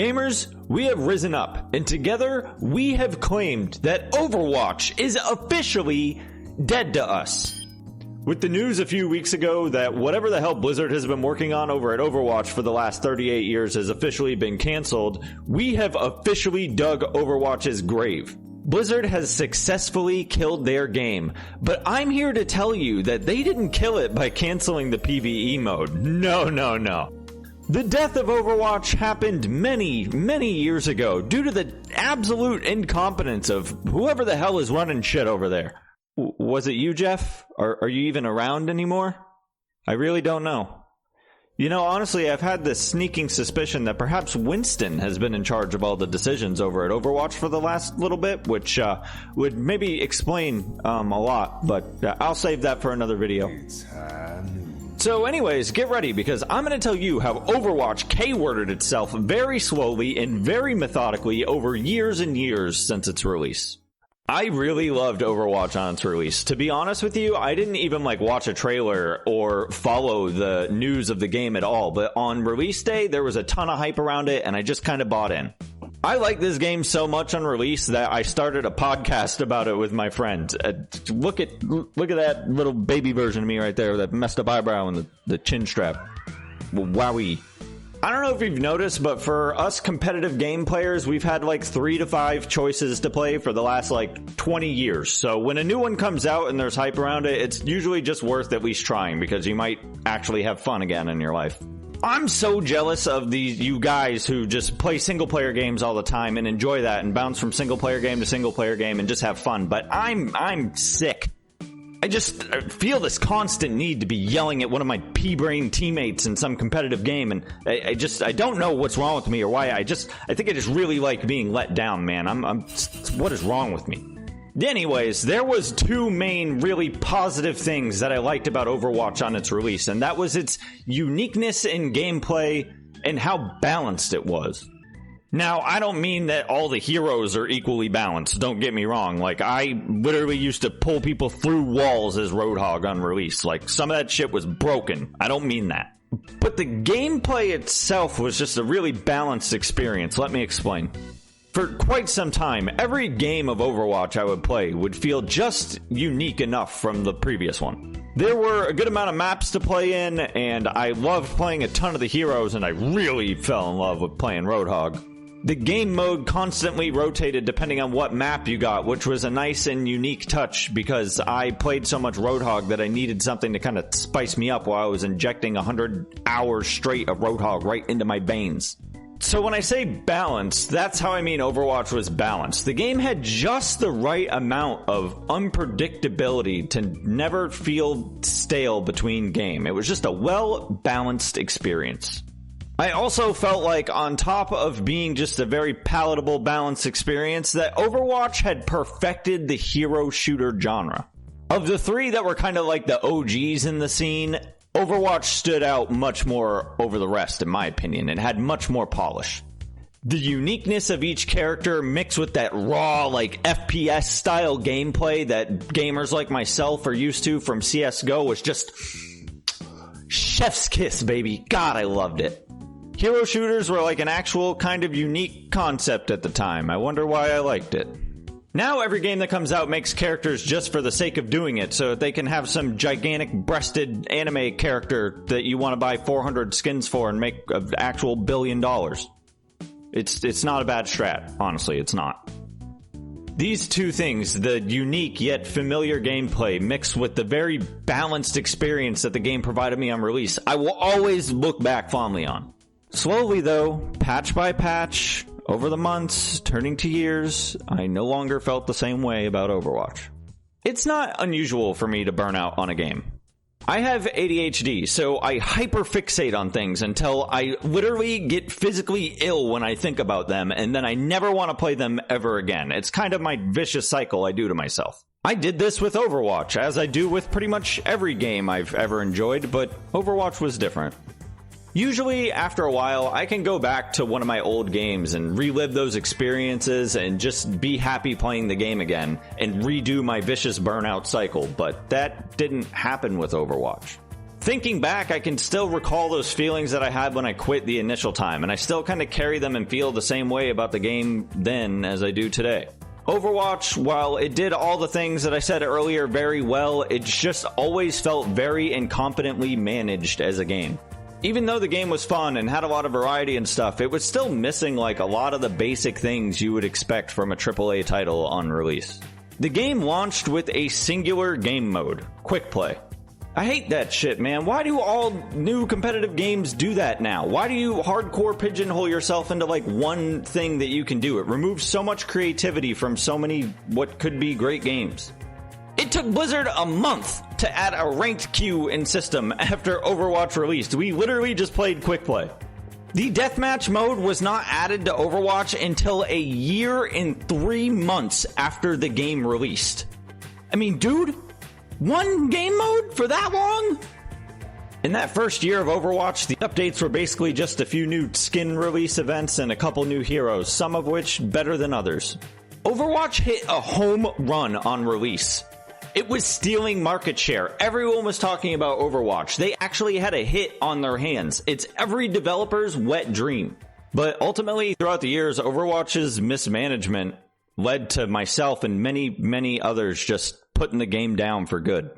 Gamers, we have risen up, and together we have claimed that Overwatch is officially dead to us. With the news a few weeks ago that whatever the hell Blizzard has been working on over at Overwatch for the last 38 years has officially been canceled, we have officially dug Overwatch's grave. Blizzard has successfully killed their game, but I'm here to tell you that they didn't kill it by canceling the PvE mode. No. The death of Overwatch happened many years ago due to the absolute incompetence of whoever the hell is running shit over there. Was it you, Jeff? Are you even around anymore? I really don't know. You know, honestly, I've had this sneaking suspicion that perhaps Winston has been in charge of all the decisions over at Overwatch for the last little bit, which would maybe explain a lot, but I'll save that for another video. So anyways, get ready, because I'm going to tell you how Overwatch K-worded itself very slowly and very methodically over years and years since its release. I really loved Overwatch on its release. To be honest with you, I didn't even watch a trailer or follow the news of the game at all, but on release day, there was a ton of hype around it, and I just kind of bought in. I like this game so much on release that I started a podcast about it with my friend. Look at that little baby version of me right there with that messed up eyebrow and the chin strap. Wowee. I don't know if you've noticed, but for us competitive game players, we've had 3 to 5 choices to play for the last 20 years. So when a new one comes out and there's hype around it, it's usually just worth at least trying, because you might actually have fun again in your life. I'm so jealous of you guys who just play single player games all the time and enjoy that and bounce from single player game to single player game and just have fun. But I'm sick. I feel this constant need to be yelling at one of my pea-brain teammates in some competitive game, and I don't know what's wrong with me or why. I think I just really like being let down, man. What is wrong with me? Anyways, there was 2 main really positive things that I liked about Overwatch on its release, and that was its uniqueness in gameplay and how balanced it was. Now, I don't mean that all the heroes are equally balanced, don't get me wrong. I literally used to pull people through walls as Roadhog on release. Some of that shit was broken. I don't mean that. But the gameplay itself was just a really balanced experience. Let me explain. For quite some time, every game of Overwatch I would play would feel just unique enough from the previous one. There were a good amount of maps to play in, and I loved playing a ton of the heroes, and I really fell in love with playing Roadhog. The game mode constantly rotated depending on what map you got, which was a nice and unique touch because I played so much Roadhog that I needed something to kind of spice me up while I was injecting 100 hours straight of Roadhog right into my veins. So when I say balanced, that's how I mean Overwatch was balanced. The game had just the right amount of unpredictability to never feel stale between game. It was just a well-balanced experience. I also felt like on top of being just a very palatable, balanced experience, that Overwatch had perfected the hero shooter genre. Of the 3 that were kind of like the OGs in the scene, Overwatch stood out much more over the rest, in my opinion. It had much more polish. The uniqueness of each character mixed with that raw, FPS style gameplay that gamers like myself are used to from CSGO was just chef's kiss, baby. God, I loved it. Hero shooters were an actual kind of unique concept at the time. I wonder why I liked it. Now every game that comes out makes characters just for the sake of doing it, so they can have some gigantic breasted anime character that you want to buy 400 skins for and make an actual $1 billion. It's not a bad strat, honestly, it's not. These 2 things, the unique yet familiar gameplay mixed with the very balanced experience that the game provided me on release, I will always look back fondly on. Slowly though, patch by patch, over the months, turning to years, I no longer felt the same way about Overwatch. It's not unusual for me to burn out on a game. I have ADHD, so I hyperfixate on things until I literally get physically ill when I think about them, and then I never want to play them ever again. It's kind of my vicious cycle I do to myself. I did this with Overwatch, as I do with pretty much every game I've ever enjoyed, but Overwatch was different. Usually, after a while, I can go back to one of my old games and relive those experiences and just be happy playing the game again and redo my vicious burnout cycle, but that didn't happen with Overwatch. Thinking back, I can still recall those feelings that I had when I quit the initial time, and I still kind of carry them and feel the same way about the game then as I do today. Overwatch, while it did all the things that I said earlier very well, it just always felt very incompetently managed as a game. Even though the game was fun and had a lot of variety and stuff, it was still missing like a lot of the basic things you would expect from a AAA title on release. The game launched with a singular game mode, Quick Play. I hate that shit, man. Why do all new competitive games do that now? Why do you hardcore pigeonhole yourself into like one thing that you can do? It removes so much creativity from so many what could be great games. It took Blizzard a month to add a ranked queue in system after Overwatch released. We literally just played Quick Play. The deathmatch mode was not added to Overwatch until a year and 3 months after the game released. I mean, dude, one game mode for that long? In that first year of Overwatch, the updates were basically just a few new skin release events and a couple new heroes, some of which better than others. Overwatch hit a home run on release. It was stealing market share. Everyone was talking about Overwatch. They actually had a hit on their hands. It's every developer's wet dream. But ultimately, throughout the years, Overwatch's mismanagement led to myself and many others just putting the game down for good.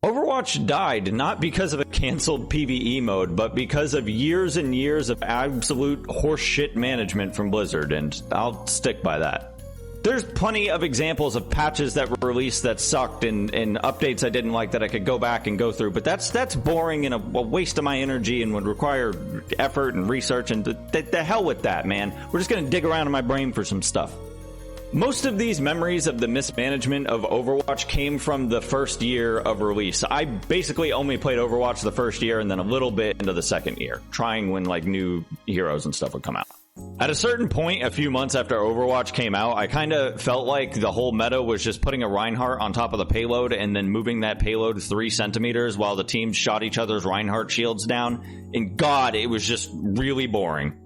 Overwatch died not because of a canceled PvE mode, but because of years and years of absolute horseshit management from Blizzard, and I'll stick by that. There's plenty of examples of patches that were released that sucked and updates I didn't like that I could go back and go through, but that's boring and a waste of my energy and would require effort and research, and the hell with that, man. We're just gonna dig around in my brain for some stuff. Most of these memories of the mismanagement of Overwatch came from the first year of release. I basically only played Overwatch the first year and then a little bit into the second year, trying when like new heroes and stuff would come out. At a certain point, a few months after Overwatch came out, I kind of felt like the whole meta was just putting a Reinhardt on top of the payload and then moving that payload 3 centimeters while the teams shot each other's Reinhardt shields down. And God, it was just really boring.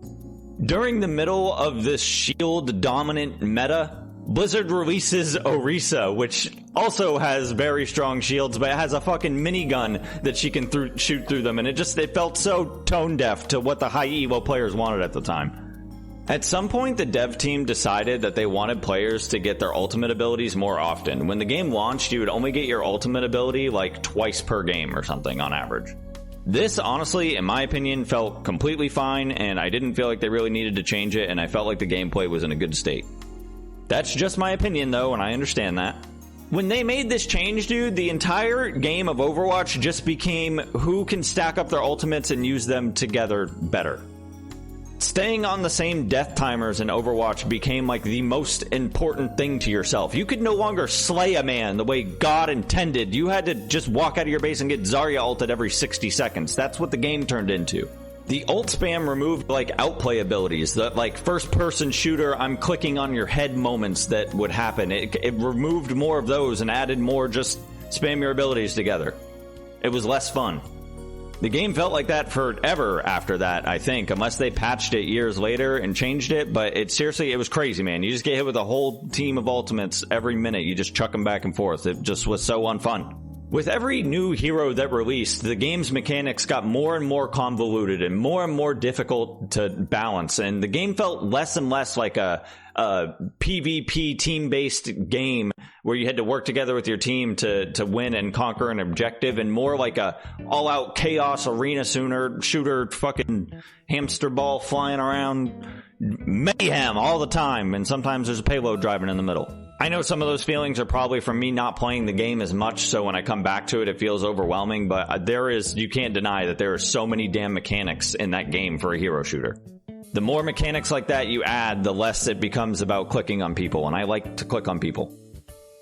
During the middle of this shield-dominant meta, Blizzard releases Orisa, which also has very strong shields, but it has a fucking minigun that she can shoot through them, and it felt so tone-deaf to what the high elo players wanted at the time. At some point, the dev team decided that they wanted players to get their ultimate abilities more often. When the game launched, you would only get your ultimate ability like twice per game or something on average. This, honestly, in my opinion, felt completely fine, and I didn't feel like they really needed to change it, and I felt like the gameplay was in a good state. That's just my opinion, though, and I understand that. When they made this change, dude, the entire game of Overwatch just became who can stack up their ultimates and use them together better. Staying on the same death timers in Overwatch became like the most important thing to yourself. You could no longer slay a man the way God intended. You had to just walk out of your base and get Zarya ulted every 60 seconds. That's what the game turned into. The ult spam removed like outplay abilities, the like first person shooter I'm clicking on your head moments that would happen. It removed more of those and added more just spam your abilities together. It was less fun. The game felt like that forever after that, I think, unless they patched it years later and changed it, but it was crazy, man. You just get hit with a whole team of ultimates every minute. You just chuck them back and forth. It just was so unfun. With every new hero that released, the game's mechanics got more and more convoluted and more difficult to balance, and the game felt less and less like a PvP team-based game where you had to work together with your team to win and conquer an objective, and more like a all-out chaos arena shooter fucking hamster ball flying around mayhem all the time, and sometimes there's a payload driving in the middle. I know some of those feelings are probably from me not playing the game as much, so when I come back to it, it feels overwhelming, but you can't deny that there are so many damn mechanics in that game for a hero shooter. The more mechanics like that you add, the less it becomes about clicking on people, and I like to click on people.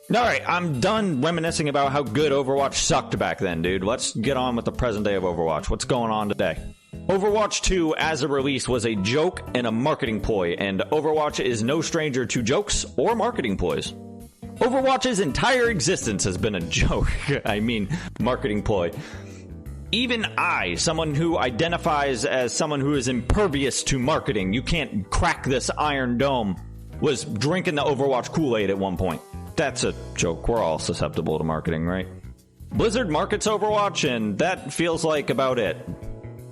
Alright, I'm done reminiscing about how good Overwatch sucked back then, dude. Let's get on with the present day of Overwatch. What's going on today? Overwatch 2 as a release was a joke and a marketing ploy, and Overwatch is no stranger to jokes or marketing ploys. Overwatch's entire existence has been a joke. I mean, marketing ploy. Even I, someone who identifies as someone who is impervious to marketing, you can't crack this iron dome, was drinking the Overwatch Kool-Aid at one point. That's a joke. We're all susceptible to marketing, right? Blizzard markets Overwatch, and that feels like about it.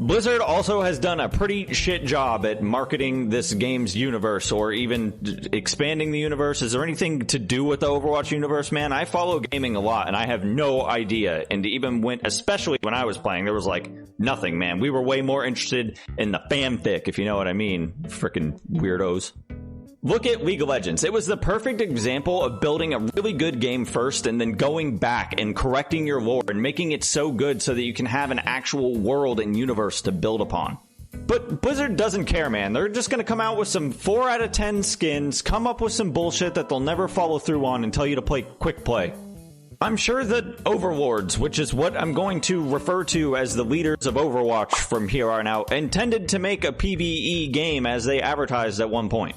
Blizzard also has done a pretty shit job at marketing this game's universe, or even expanding the universe. Is there anything to do with the Overwatch universe, man? I follow gaming a lot, and I have no idea. And even especially when I was playing, there was like nothing, man. We were way more interested in the fanfic, if you know what I mean. Freaking weirdos. Look at League of Legends. It was the perfect example of building a really good game first and then going back and correcting your lore and making it so good so that you can have an actual world and universe to build upon. But Blizzard doesn't care, man. They're just going to come out with some 4 out of 10 skins, come up with some bullshit that they'll never follow through on and tell you to play quick play. I'm sure that Overlords, which is what I'm going to refer to as the leaders of Overwatch from here on out, intended to make a PvE game as they advertised at one point.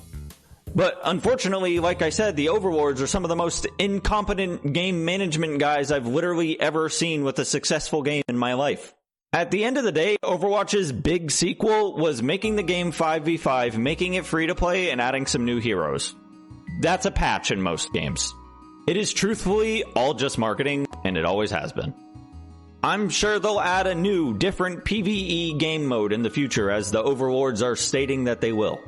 But unfortunately, like I said, the Overlords are some of the most incompetent game management guys I've literally ever seen with a successful game in my life. At the end of the day, Overwatch's big sequel was making the game 5v5, making it free to play, and adding some new heroes. That's a patch in most games. It is truthfully all just marketing, and it always has been. I'm sure they'll add a new, different PvE game mode in the future, as the Overlords are stating that they will.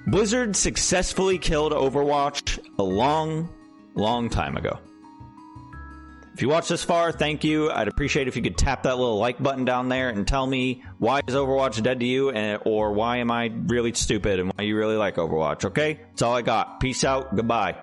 Blizzard successfully killed Overwatch a long time ago. If you watched this far, thank you. I'd appreciate if you could tap that little like button down there and tell me why is Overwatch dead to you, or why am I really stupid and why you really like Overwatch, okay? That's all I got. Peace out. Goodbye.